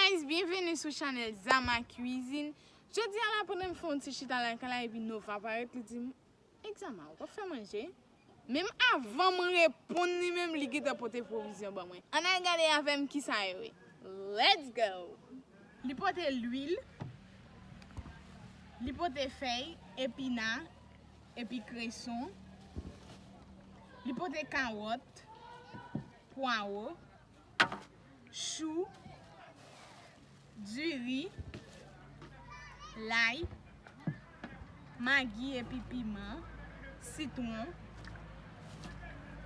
guys, bienvenue sur channel Zama Cuisine. Je dis à la pendant me faire un petit chita là quand et puis Nova apparaître lui dit examen, on va faire manger. Même avant me répondre ni même li qui porter provision ba moi. On a regardé avec qui ça est. Let's go. Li porter l'huile. Li porter feuille, épinards et puis cresson. Li porter carotte, poireau, chou, du riz, l'ail, maggi et puis piment, citron.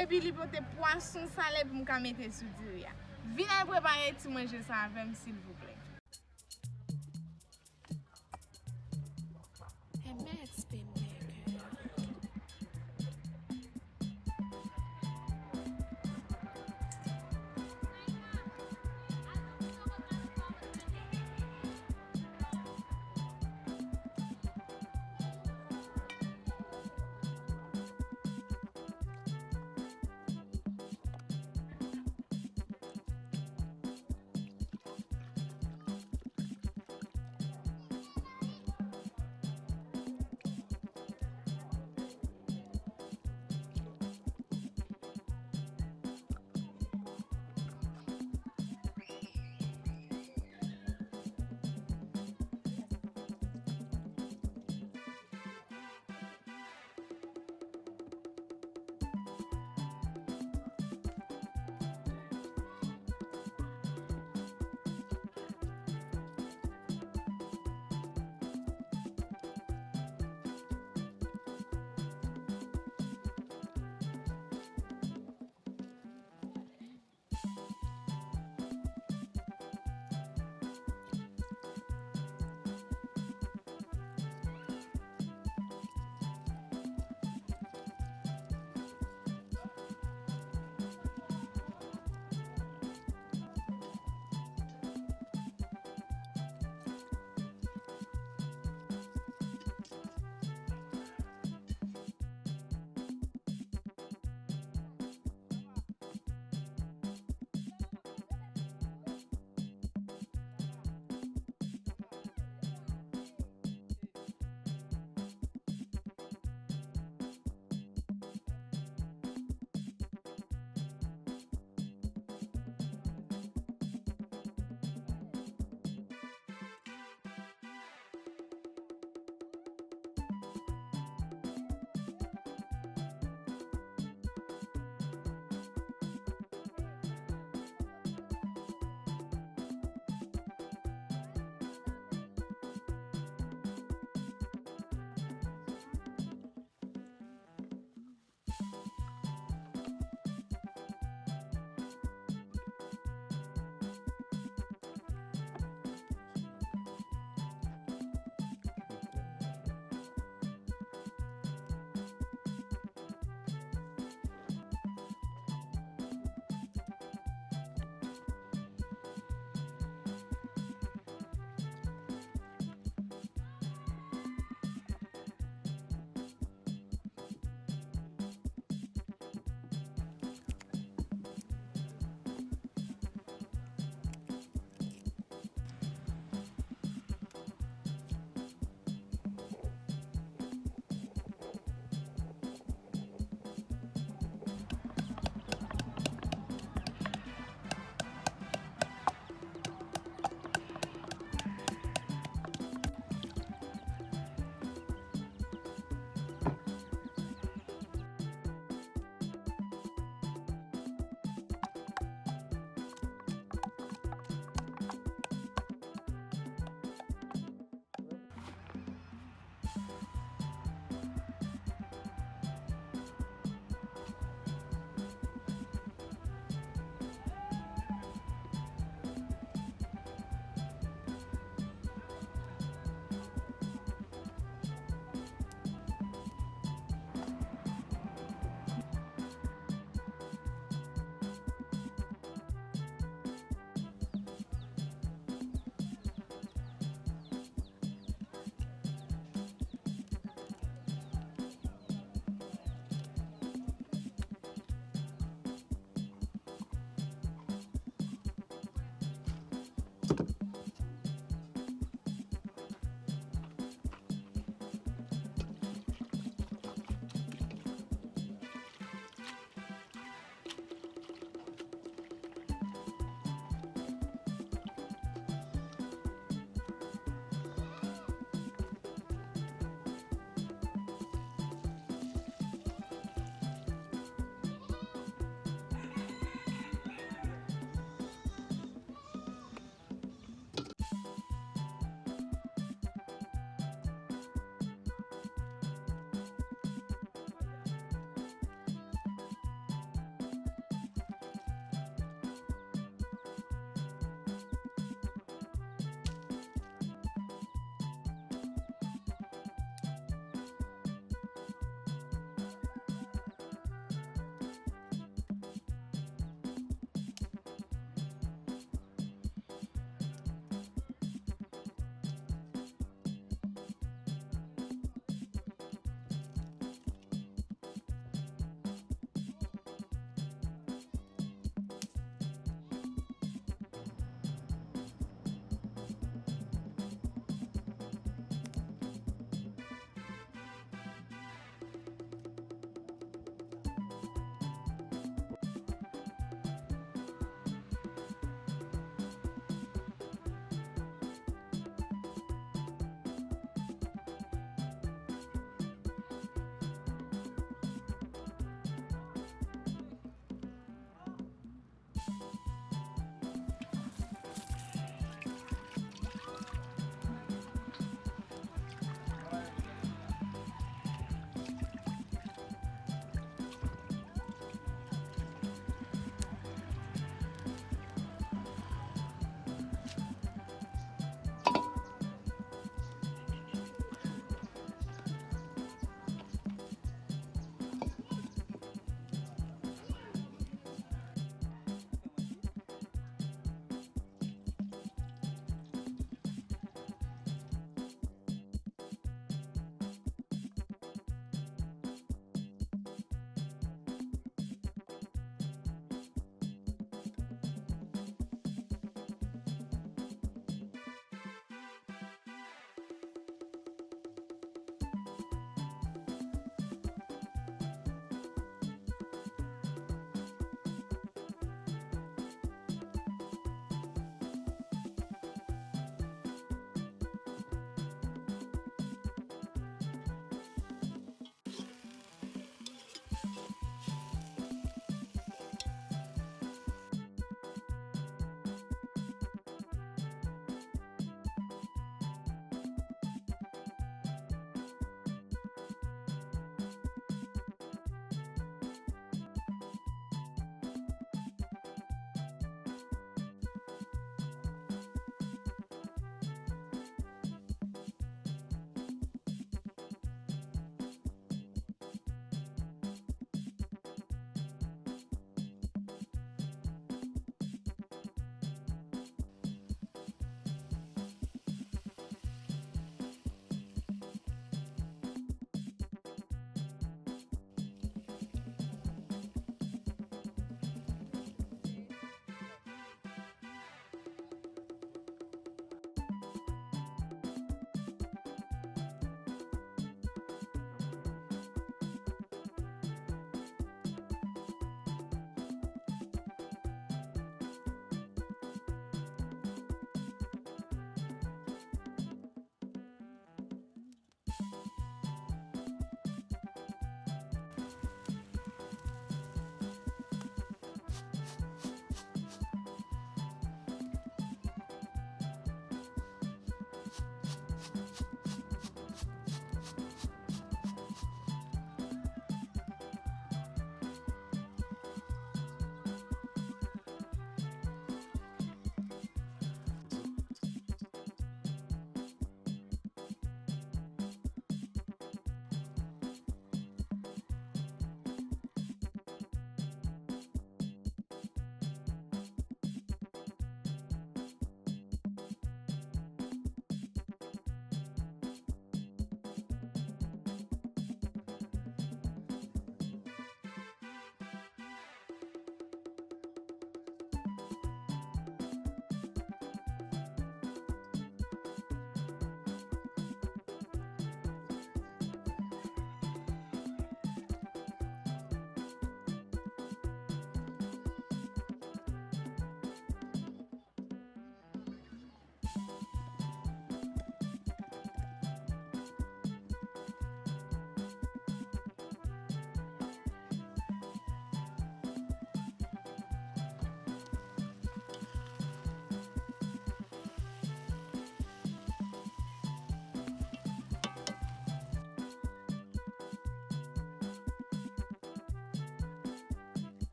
Et puis li porter poisson salé pour me mettre sous du riz. Venez préparer tout manger ça avec s'il vous plaît.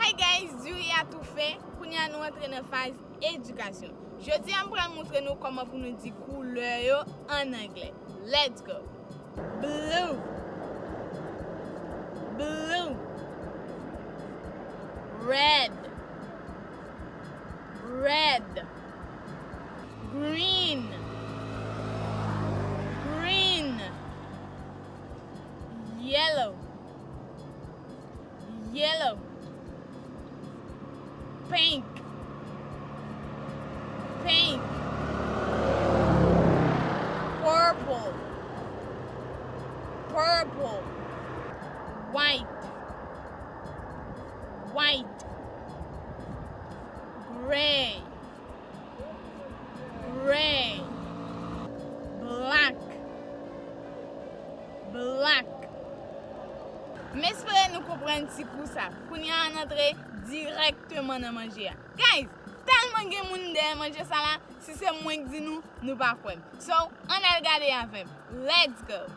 Hi guys, Zuri a tout fait. Pour nous entrer dans la phase éducation. Je dis à vous montrer nous comment pour nous dire couleur en anglais. Let's go. Blue. Blue. Red. Red. Green. Green. Yellow. Yellow. Pink. Pink. Purple. Purple. White. White. Gray. Gray. Black. Black. Mais espérez nous comprendre si pour ça. Pour nous entrer directement dans manger. Guys, tellement de monde de manger ça là, si c'est moi qui dis nous pas quoi. So, on a regardé avec. Let's go.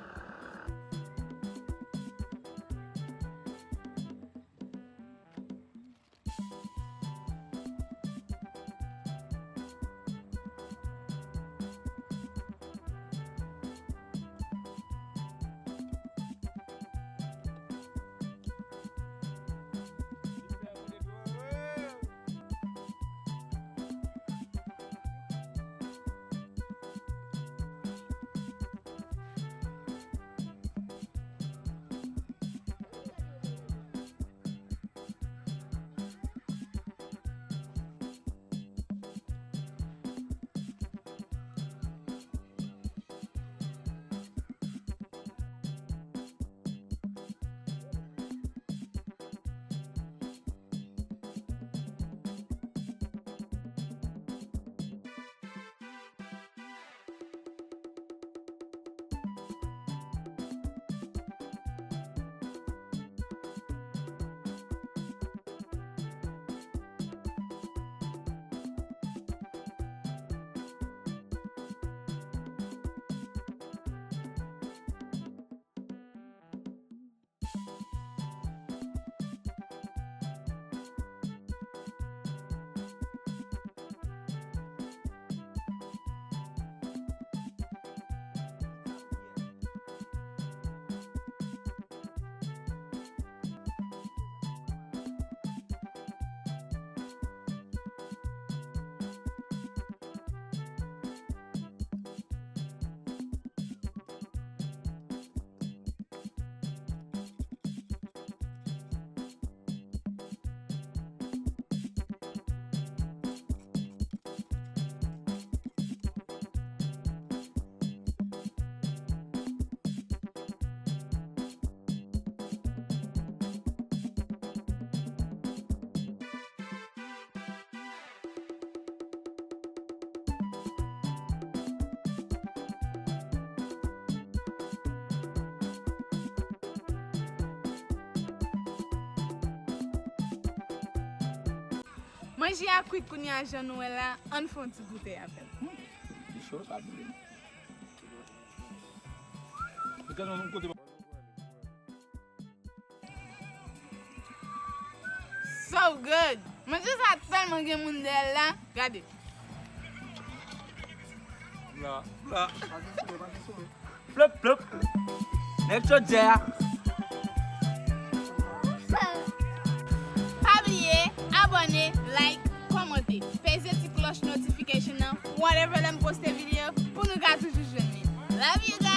Manger à cuit qu'on y a Jean Noël là, on fait un petit goûter après. C'est chaud, ça a brûlé. So good. Manger ça tellement de monde là, regardez. Là, là. Plop, plop. Next shot, there. Pas oublier, abonner, like, commenter. Pesez la cloche notification, whatever them post vidéo pour nous garder toujours jeunes. Love you guys.